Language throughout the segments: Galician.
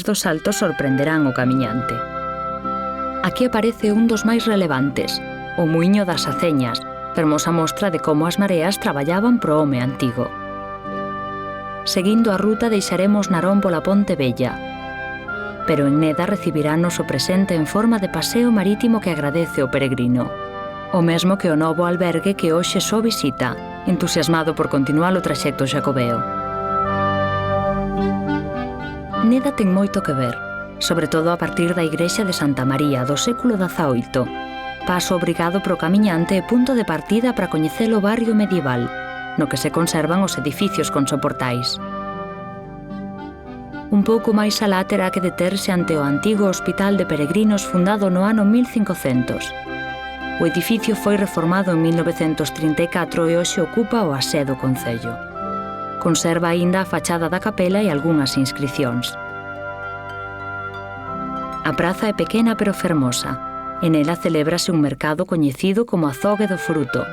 dos saltos sorprenderán o camiñante. Aquí aparece un dos máis relevantes, o Muíño das Aceñas, fermosa mostra de como as mareas traballaban pro home antigo. Seguindo a ruta deixaremos Narón pola Ponte Vella, pero en Neda recibirános o presente en forma de paseo marítimo que agradece o peregrino, o mesmo que o novo albergue que hoxe só visita, entusiasmado por continuar o traxecto xacobeo. Neda ten moito que ver, sobre todo a partir da igrexa de Santa María do século XVIII, paso obrigado pro camiñante e punto de partida para coñecer o barrio medieval, no que se conservan os edificios con soportais. Un pouco máis alá terá que deterse ante o antigo Hospital de Peregrinos fundado no ano 1500. O edificio foi reformado en 1934 e hoxe ocupa o aseo do concello. Conserva aínda a fachada da capela e algunhas inscricións. A praza é pequena pero fermosa, e nela celébrase un mercado coñecido como Azogue do Fruto,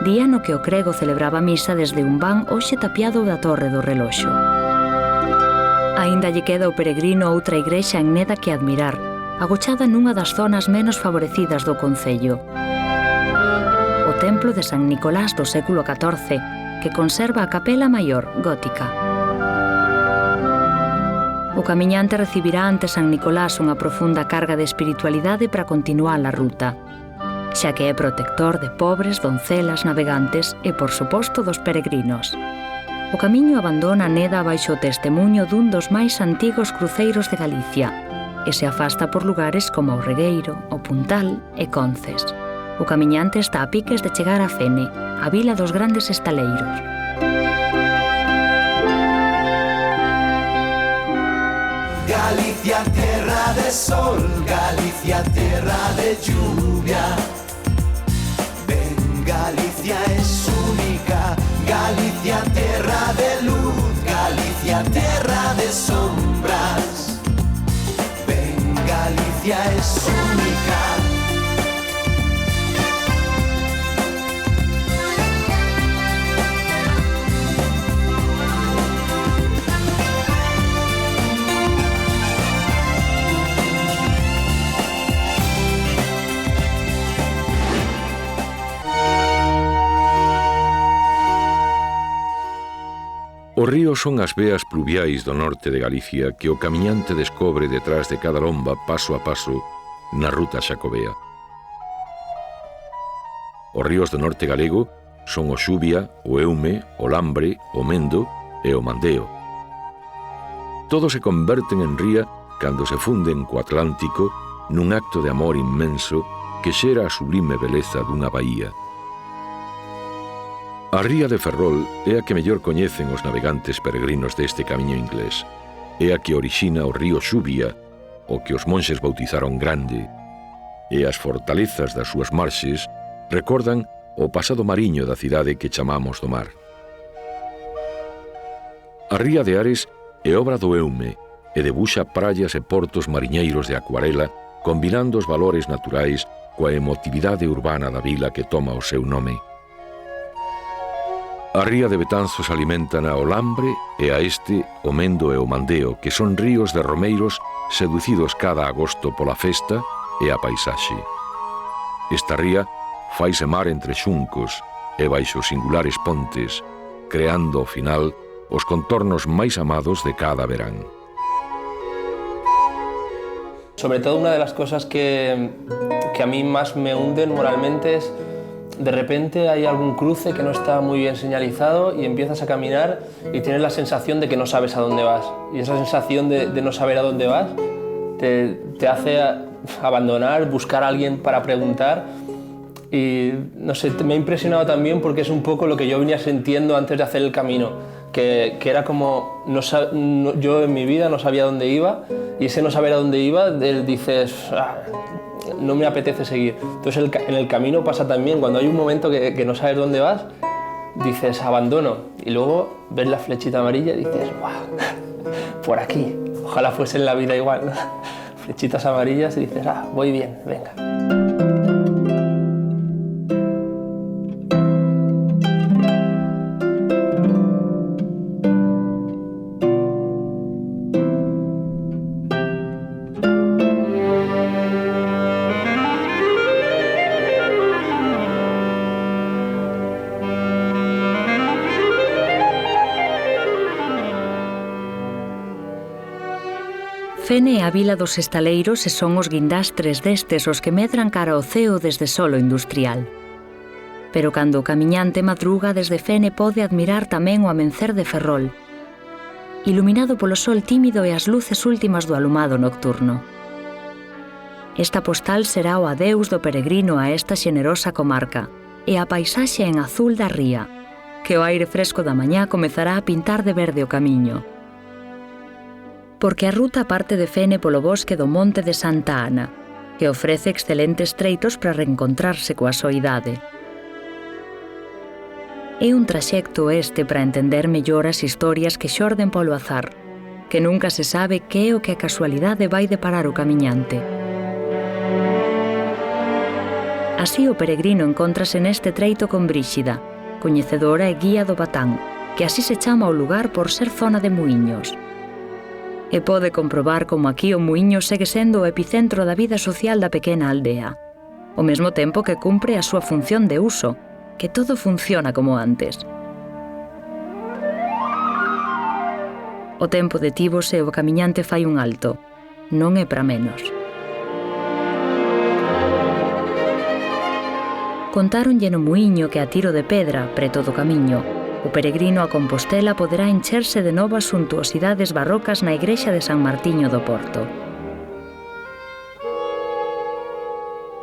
día no que o crego celebraba misa desde un van hoxe tapiado da Torre do Reloxo. Aínda lle queda ao peregrino outra igrexa en Neda que admirar, agochada nunha das zonas menos favorecidas do concello. O templo de San Nicolás do século XIV, que conserva a capela maior gótica. O camiñante recibirá ante San Nicolás unha profunda carga de espiritualidade para continuar a ruta, xa que é protector de pobres, doncelas, navegantes e, por suposto, dos peregrinos. O camiño abandona Neda baixo o testemuño dun dos máis antigos cruceiros de Galicia e se afasta por lugares como o Regueiro, o Puntal e Conces. O camiñante está a piques de chegar a Fene, a vila dos grandes estaleiros. Galicia, tierra de sol, Galicia, tierra de lluvia. Ven, Galicia es única, Galicia, tierra de luz, Galicia, tierra de sombras. Ven, Galicia es única. Os ríos son as veas pluviais do norte de Galicia que o camiñante descobre detrás de cada lomba paso a paso na ruta xacobea. Os ríos do norte galego son o Xubia, o Eume, o Lambre, o Mendo e o Mandeo. Todos se converten en ría cando se funden co Atlántico nun acto de amor inmenso que xera a sublime beleza dunha baía. A ría de Ferrol é a que mellor coñecen os navegantes peregrinos deste camiño inglés. É a que orixina o río Xubia, o que os monxes bautizaron Grande, e as fortalezas das súas marxes recordan o pasado mariño da cidade que chamamos do mar. A ría de Ares é obra do Eume e debuxa praias e portos mariñeiros de acuarela combinando os valores naturais coa emotividade urbana da vila que toma o seu nome. A ría de Betanzos alimentan ao Lambre e a este o Mendo e o Mandeo, que son ríos de romeiros seducidos cada agosto pola festa e a paisaxe. Esta ría faise mar entre xuncos e baixo singulares pontes, creando ao final os contornos máis amados de cada verán. Sobre todo una de las cosas que a mí más me hunden moralmente es de repente hay algún cruce que no está muy bien señalizado y empiezas a caminar y tienes la sensación de que no sabes a dónde vas. Y esa sensación de no saber a dónde vas te hace abandonar, buscar a alguien para preguntar. Y no sé, me ha impresionado también porque es un poco lo que yo venía sintiendo antes de hacer el camino, que era como, yo en mi vida no sabía dónde iba, y ese no saber a dónde iba, dices, no me apetece seguir. Entonces en el camino pasa también, cuando hay un momento que no sabes dónde vas, dices, abandono, y luego ves la flechita amarilla y dices, ¡guau! Por aquí, ojalá fuese en la vida igual, ¿no? Flechitas amarillas y dices, voy bien, venga. Fene é a vila dos estaleiros e son os guindastres destes os que medran cara ao ceo desde solo industrial. Pero cando o camiñante madruga desde Fene pode admirar tamén o amencer de Ferrol, iluminado polo sol tímido e as luces últimas do alumado nocturno. Esta postal será o adeus do peregrino a esta xenerosa comarca e a paisaxe en azul da ría, que o aire fresco da mañá comezará a pintar de verde o camiño. Porque a ruta parte de Fene polo bosque do Monte de Santa Ana, que ofrece excelentes treitos para reencontrarse coa soidade. É un traxecto este para entender mellor as historias que xorden polo azar, que nunca se sabe que é o que a casualidade vai deparar o camiñante. Así o peregrino encóntrase neste treito con Bríxida, coñecedora e guía do Batán, que así se chama o lugar por ser zona de muiños. E pode comprobar como aquí o muiño segue sendo o epicentro da vida social da pequena aldea, ao mesmo tempo que cumpre a súa función de uso, que todo funciona como antes. O tempo detívose e o camiñante fai un alto. Non é para menos. Contáronlle no muiño que a tiro de pedra, preto do camiño, o peregrino a Compostela poderá encherse de novas suntuosidades barrocas na igrexa de San Martiño do Porto.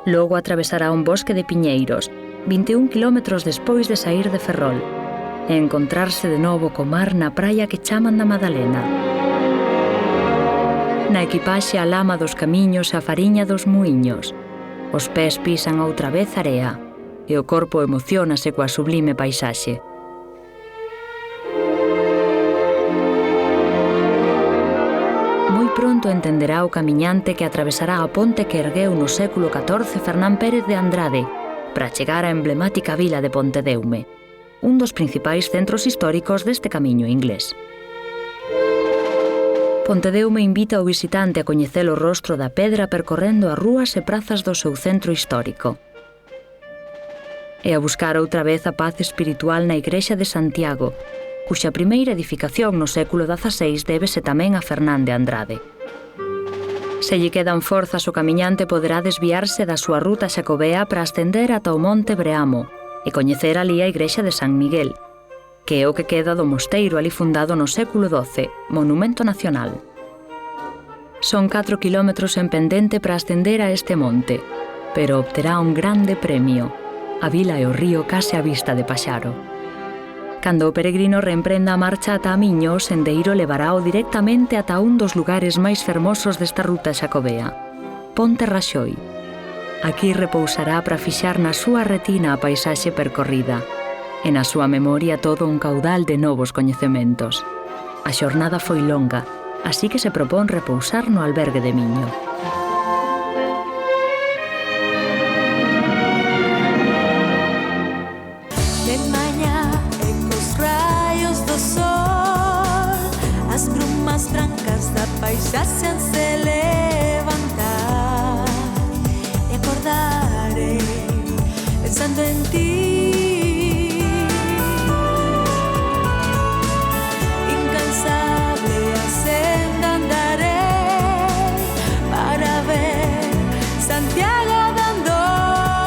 Logo atravesará un bosque de piñeiros, 21 kilómetros despois de saír de Ferrol, e encontrarse de novo co mar na praia que chaman da Madalena. Na equipaxe a lama dos camiños e a fariña dos muiños. Os pés pisan outra vez area, e o corpo emociónase coa sublime paisaxe. Moi pronto entenderá o camiñante que atravesará a ponte que ergueu no século XIV Fernán Pérez de Andrade para chegar á emblemática vila de Pontedeume, un dos principais centros históricos deste camiño inglés. Pontedeume invita o visitante a coñecer o rostro da pedra percorrendo as rúas e prazas do seu centro histórico, e a buscar outra vez a paz espiritual na igrexa de Santiago, cuxa primeira edificación no século XVI débese tamén a Fernán de Andrade. Se lle quedan forzas, o camiñante poderá desviarse da súa ruta xacobea para ascender ata o Monte Breamo e coñecer ali a igrexa de San Miguel, que é o que queda do mosteiro ali fundado no século XII, monumento nacional. Son 4 kilómetros en pendente para ascender a este monte, pero obterá un grande premio, a vila e o río case á vista de Paxaro. Cando o peregrino reemprenda a marcha ata a Miño, o sendeiro levarao directamente ata un dos lugares máis fermosos desta ruta xacobea, Ponte Raxoi. Aquí repousará para fixar na súa retina a paisaxe percorrida, e na súa memoria todo un caudal de novos coñecementos. A xornada foi longa, así que se propón repousar no albergue de Miño. Paisaxe se levantar e acordaré pensando en ti. Incansable a senda andaré para ver Santiago dando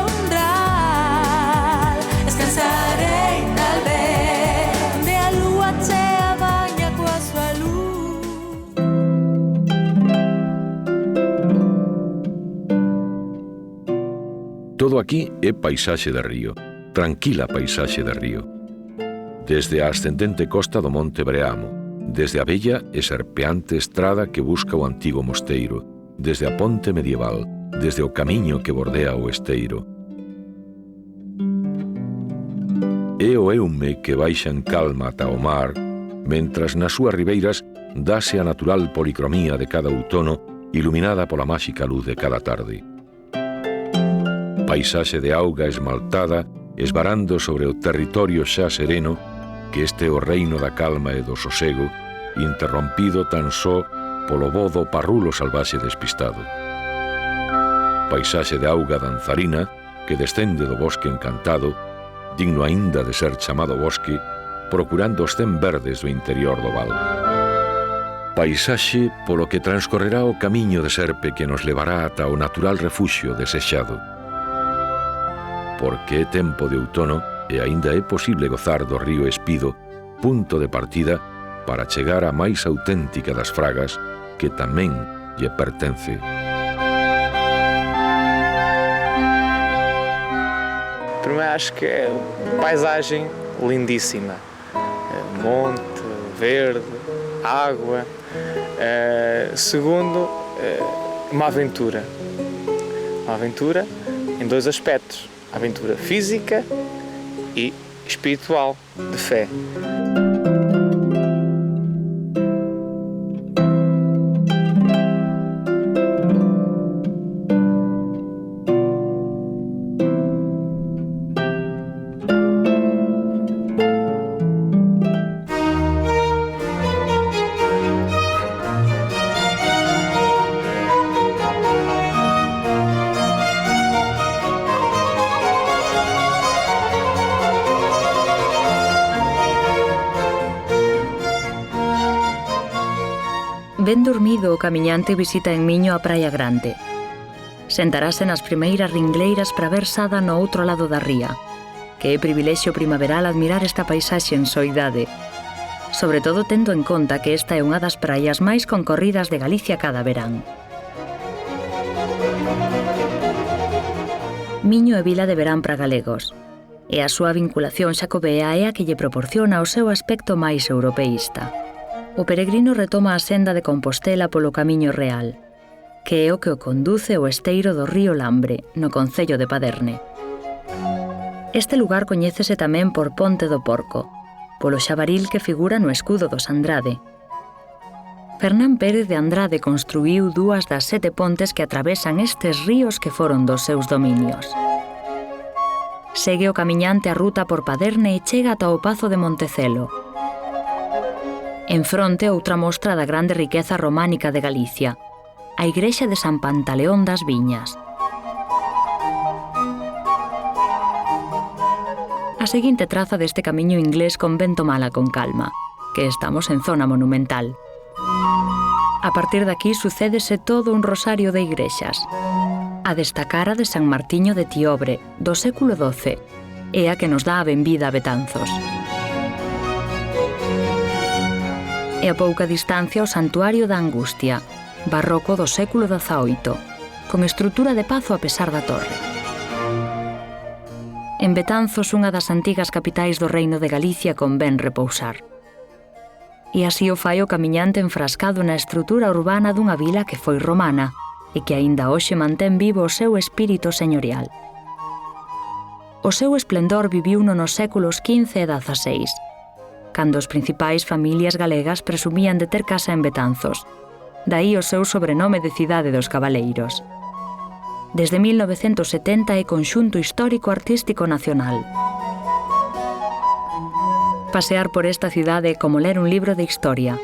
un dral. Descansaré tal vez onde a lúa chea baña coa súa luz. Todo aquí é paisaxe de río, tranquila paisaxe de río. Desde a ascendente costa do Monte Breamo, desde a bella e serpeante estrada que busca o antigo mosteiro, desde a ponte medieval, desde o camiño que bordea o esteiro. É o Eume que baixa en calma ata o mar, mentras nas súas ribeiras dáse a natural policromía de cada outono iluminada pola máxica luz de cada tarde. Paisaxe de auga esmaltada esvarando sobre o territorio xa sereno, que este é o reino da calma e do sosego, interrompido tan só polo voz do parrulo salvaxe despistado. Paisaxe de auga danzarina que descende do bosque encantado, digno aínda de ser chamado bosque, procurando os cen verdes do interior do val. Paisaxe polo que transcorrerá o camiño de serpe que nos levará ata o natural refuxio desexado. Porque é tempo de outono e aínda é posible gozar do río Espido, punto de partida para chegar á máis auténtica das fragas que tamén lle pertence. Primeiro acho que é paisagem lindíssima, monte, verde, água. Segundo, uma aventura em dois aspectos, a aventura física e espiritual, de fé. Ben dormido, o camiñante visita en Miño a Praia Grande. Sentarase nas primeiras ringleiras para ver Sada no outro lado da ría, que é privilexio primaveral admirar esta paisaxe en soidade, sobre todo tendo en conta que esta é unha das praias máis concorridas de Galicia cada verán. Miño é vila de verán para galegos, e a súa vinculación xacobea é a que lle proporciona o seu aspecto máis europeísta. O peregrino retoma a senda de Compostela polo Camiño Real, que é o que o conduce ao esteiro do río Lambre, no concello de Paderne. Este lugar coñécese tamén por Ponte do Porco, polo xabaril que figura no escudo dos Andrade. Fernán Pérez de Andrade construíu 2 das 7 pontes que atravesan estes ríos que foron dos seus dominios. Segue o camiñante a ruta por Paderne e chega ata o Pazo de Montecelo. En fronte, outra mostra da grande riqueza románica de Galicia, a igrexa de San Pantaleón das Viñas. A seguinte traza deste camiño inglés convento mala con calma, que estamos en zona monumental. A partir daqui sucédese todo un rosario de igrexas. A destacar a de San Martiño de Tiobre, do século XII, é a que nos dá a benvida a Betanzos. E a pouca distancia o Santuario da Angustia, barroco do século XVIII, con estrutura de pazo a pesar da torre. En Betanzos, unha das antigas capitais do Reino de Galicia, convén repousar. E así o fai o camiñante enfrascado na estrutura urbana dunha vila que foi romana e que aínda hoxe mantén vivo o seu espírito señorial. O seu esplendor viviuno nos séculos XV e XVI, cando as principais familias galegas presumían de ter casa en Betanzos, daí o seu sobrenome de Cidade dos Cabaleiros. Desde 1970 é conxunto histórico-artístico nacional. Pasear por esta cidade é como ler un libro de historia,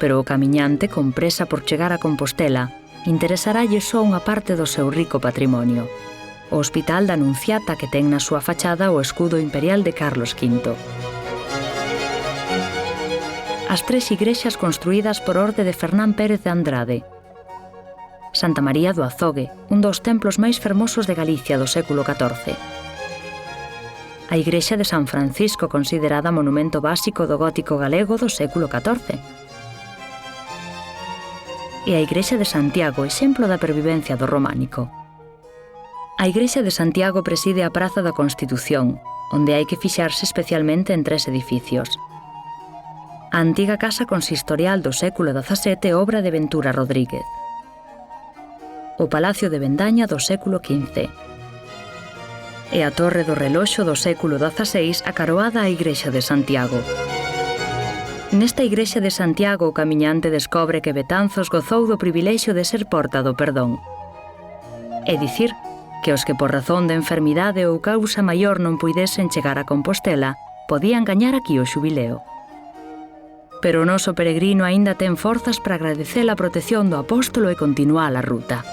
pero o camiñante, con presa por chegar a Compostela, interesaralle só unha parte do seu rico patrimonio, o Hospital da Anunciata que ten na súa fachada o escudo imperial de Carlos V. As 3 igrexas construídas por orde de Fernán Pérez de Andrade. Santa María do Azogue, un dos templos máis fermosos de Galicia do século XIV. A igrexa de San Francisco, considerada monumento básico do gótico galego do século XIV. E a igrexa de Santiago, exemplo da pervivencia do románico. A igrexa de Santiago preside a Praza da Constitución, onde hai que fixarse especialmente en 3 edificios. A antiga casa consistorial do século XVII, obra de Ventura Rodríguez. O Palacio de Vendaña do século XV. E a Torre do Reloxo do século XVI, acaroada á Igrexa de Santiago. Nesta Igrexa de Santiago, o camiñante descobre que Betanzos gozou do privilexio de ser porta do perdón. É dicir, que os que por razón de enfermidade ou causa maior non puidesen chegar a Compostela, podían gañar aquí o xubileo. Pero o noso peregrino aínda ten forzas para agradecer a protección do apóstolo e continuar a ruta.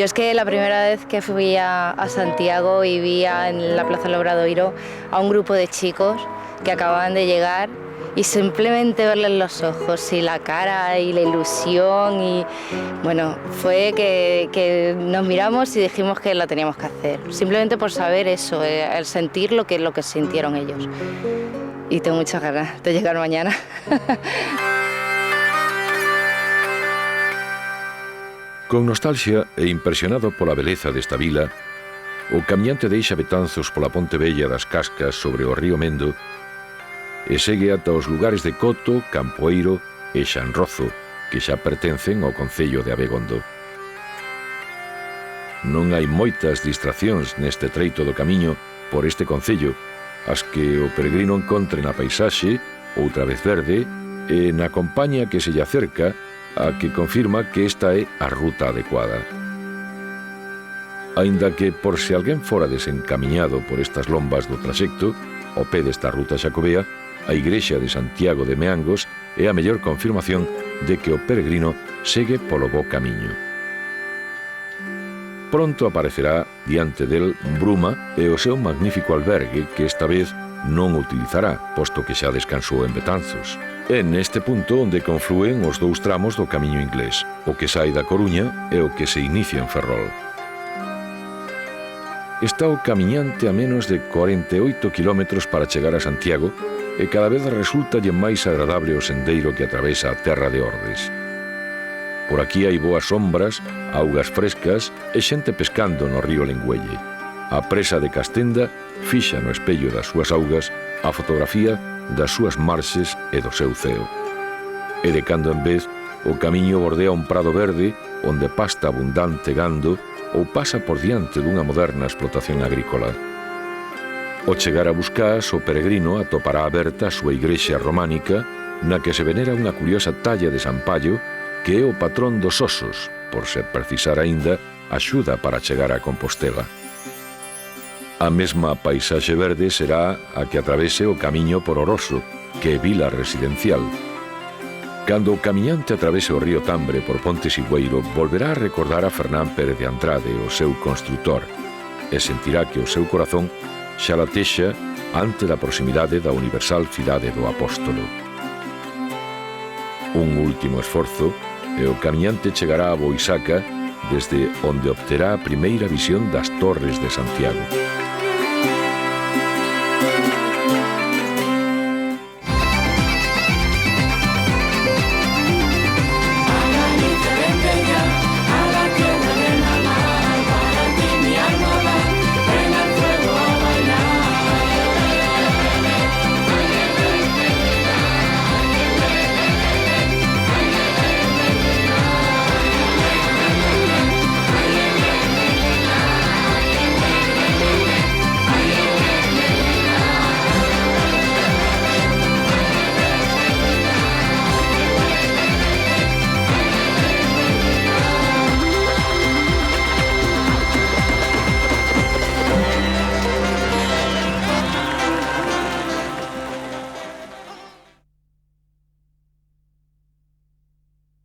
Yo es que la primera vez que fui a Santiago y vi en la Plaza del Obradoiro a un grupo de chicos que acababan de llegar y simplemente verles los ojos y la cara y la ilusión y bueno, fue que nos miramos y dijimos que lo teníamos que hacer, simplemente por saber eso, el sentir lo que sintieron ellos. Y tengo muchas ganas de llegar mañana. Con nostalgia e impresionado pola beleza desta vila, o camiñante deixa Betanzos pola Ponte Vella das Cascas sobre o río Mendo e segue ata os lugares de Coto, Campoeiro e Xanrozo, que xa pertencen ao concello de Abegondo. Non hai moitas distraccións neste treito do camiño por este concello, as que o peregrino encontre na paisaxe, outra vez verde, e na compañía que se lle acerca, a que confirma que esta é a ruta adecuada. Aínda que, por se alguén fora desencamiñado por estas lombas do traxecto, ao pé desta ruta xacobea, a igrexa de Santiago de Meangos é a mellor confirmación de que o peregrino segue polo bo camiño. Pronto aparecerá diante del Bruma e o seu magnífico albergue que esta vez non utilizará, posto que xa descansou en Betanzos. É neste punto onde conflúen os dous tramos do camiño inglés, o que sai da Coruña e o que se inicia en Ferrol. Está o camiñante a menos de 48 kilómetros para chegar a Santiago e cada vez resultalle máis agradable o sendeiro que atravesa a terra de Ordes. Por aquí hai boas sombras, augas frescas e xente pescando no río Lengüelle. A presa de Castenda fixa no espello das súas augas a fotografía das súas marxes e do seu ceo. E de cando en vez, o camiño bordea un prado verde onde pasta abundante gando ou pasa por diante dunha moderna explotación agrícola. Ao chegar a Buscás, o peregrino atopará aberta a súa igrexa románica na que se venera unha curiosa talla de San Pallo que é o patrón dos osos, por se precisar aínda axuda para chegar a Compostela. A mesma paisaxe verde será a que atravese o camiño por Oroso, que é vila residencial. Cando o camiñante atravese o río Tambre por Ponte Sigüeiro, volverá a recordar a Fernán Pérez de Andrade, o seu construtor, e sentirá que o seu corazón xa latexa ante da proximidade da universal cidade do Apóstolo. Un último esforzo e o camiñante chegará a Boisaca, desde onde obterá a primeira visión das Torres de Santiago.